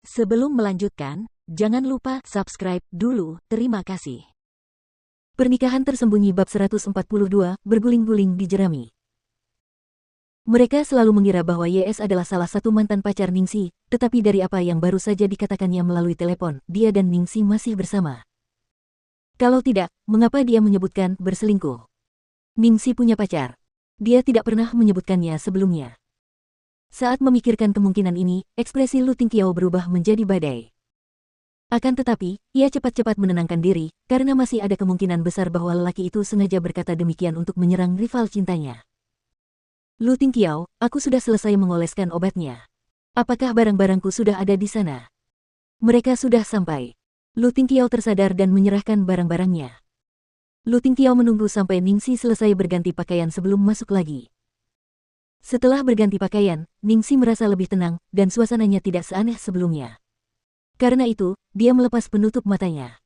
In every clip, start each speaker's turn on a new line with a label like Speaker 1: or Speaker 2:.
Speaker 1: Sebelum melanjutkan, jangan lupa subscribe dulu, terima kasih.
Speaker 2: Pernikahan tersembunyi bab 142, berguling-guling di jerami. Mereka selalu mengira bahwa YS adalah salah satu mantan pacar Ningsi, tetapi dari apa yang baru saja dikatakannya melalui telepon, dia dan Ningsi masih bersama. Kalau tidak, mengapa dia menyebutkan berselingkuh? Ningsi punya pacar. Dia tidak pernah menyebutkannya sebelumnya. Saat memikirkan kemungkinan ini, ekspresi Lu Tingqiao berubah menjadi badai. Akan tetapi, ia cepat-cepat menenangkan diri, karena masih ada kemungkinan besar bahwa lelaki itu sengaja berkata demikian untuk menyerang rival cintanya. Lu Tingqiao, aku sudah selesai mengoleskan obatnya. Apakah barang-barangku sudah ada di sana? Mereka sudah sampai. Lu Tingqiao tersadar dan menyerahkan barang-barangnya. Lu Tingqiao menunggu sampai Ningsi selesai berganti pakaian sebelum masuk lagi. Setelah berganti pakaian, Ningsi merasa lebih tenang, dan suasananya tidak seaneh sebelumnya. Karena itu, dia melepas penutup matanya.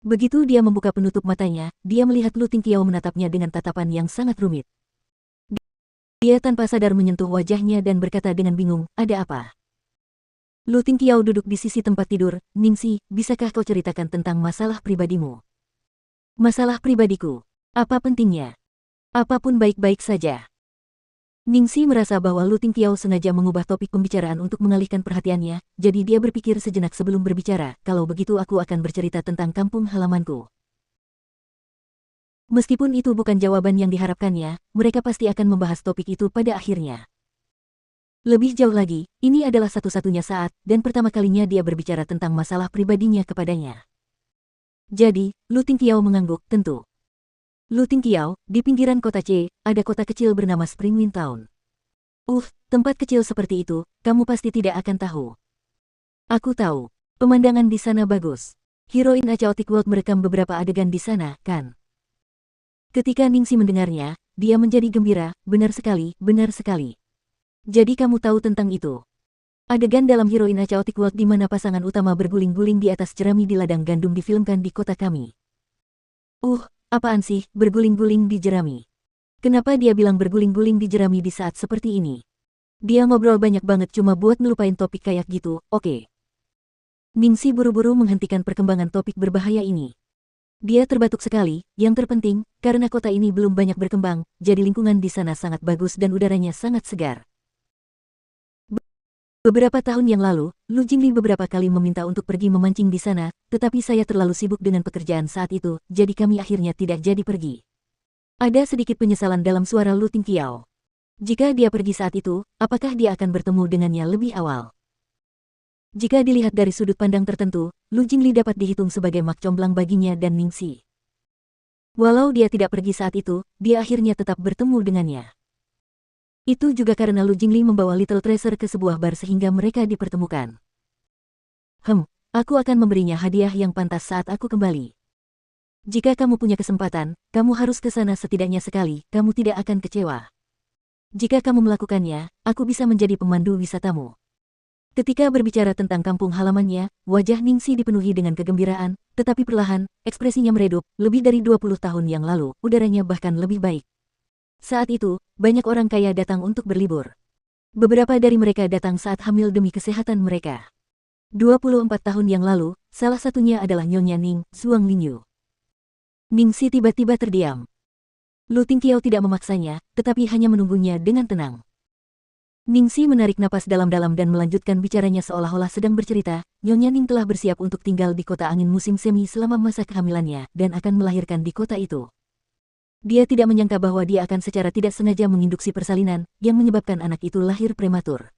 Speaker 2: Begitu dia membuka penutup matanya, dia melihat Lu Tingqiao menatapnya dengan tatapan yang sangat rumit. Dia tanpa sadar menyentuh wajahnya dan berkata dengan bingung, ada apa? Lu Tingqiao duduk di sisi tempat tidur, Ningsi, bisakah kau ceritakan tentang masalah pribadimu? Masalah pribadiku? Apa pentingnya? Apapun baik-baik saja. Ningsi merasa bahwa Lu Tingqiao sengaja mengubah topik pembicaraan untuk mengalihkan perhatiannya, jadi dia berpikir sejenak sebelum berbicara, kalau begitu aku akan bercerita tentang kampung halamanku. Meskipun itu bukan jawaban yang diharapkannya, mereka pasti akan membahas topik itu pada akhirnya. Lebih jauh lagi, ini adalah satu-satunya saat, dan pertama kalinya dia berbicara tentang masalah pribadinya kepadanya. Jadi, Lu Tingqiao mengangguk, tentu. Lu Tingqiao, di pinggiran kota C, ada kota kecil bernama Springwind Town. Tempat kecil seperti itu, kamu pasti tidak akan tahu. Aku tahu, pemandangan di sana bagus. Heroin A Chaotic World merekam beberapa adegan di sana, kan? Ketika Ningsi mendengarnya, dia menjadi gembira, benar sekali, benar sekali. Jadi kamu tahu tentang itu. Adegan dalam Heroin A Chaotic World di mana pasangan utama berguling-guling di atas jerami di ladang gandum difilmkan di kota kami. Apaan sih, berguling-guling di jerami? Kenapa dia bilang berguling-guling di jerami di saat seperti ini? Dia ngobrol banyak banget cuma buat ngelupain topik kayak gitu, oke. Ningsi buru-buru menghentikan perkembangan topik berbahaya ini. Dia terbatuk sekali, yang terpenting, karena kota ini belum banyak berkembang, jadi lingkungan di sana sangat bagus dan udaranya sangat segar. Beberapa tahun yang lalu, Lu Jingli beberapa kali meminta untuk pergi memancing di sana, tetapi saya terlalu sibuk dengan pekerjaan saat itu, jadi kami akhirnya tidak jadi pergi. Ada sedikit penyesalan dalam suara Lu Tingqiao. Jika dia pergi saat itu, apakah dia akan bertemu dengannya lebih awal? Jika dilihat dari sudut pandang tertentu, Lu Jingli dapat dihitung sebagai mak comblang baginya dan Ningsi. Walau dia tidak pergi saat itu, dia akhirnya tetap bertemu dengannya. Itu juga karena Lu Jingli membawa Little Treasure ke sebuah bar sehingga mereka dipertemukan. Aku akan memberinya hadiah yang pantas saat aku kembali. Jika kamu punya kesempatan, kamu harus ke sana setidaknya sekali, kamu tidak akan kecewa. Jika kamu melakukannya, aku bisa menjadi pemandu wisatamu. Ketika berbicara tentang kampung halamannya, wajah Ningsi dipenuhi dengan kegembiraan, tetapi perlahan, ekspresinya meredup, lebih dari 20 tahun yang lalu, udaranya bahkan lebih baik. Saat itu, banyak orang kaya datang untuk berlibur. Beberapa dari mereka datang saat hamil demi kesehatan mereka. 24 tahun yang lalu, salah satunya adalah Nyonya Ning, Zhuang Lingyu. Ningsi tiba-tiba terdiam. Lu Tingqiao tidak memaksanya, tetapi hanya menunggunya dengan tenang. Ningsi menarik napas dalam-dalam dan melanjutkan bicaranya seolah-olah sedang bercerita, Nyonya Ning telah bersiap untuk tinggal di kota angin musim semi selama masa kehamilannya dan akan melahirkan di kota itu. Dia tidak menyangka bahwa dia akan secara tidak sengaja menginduksi persalinan, yang menyebabkan anak itu lahir prematur.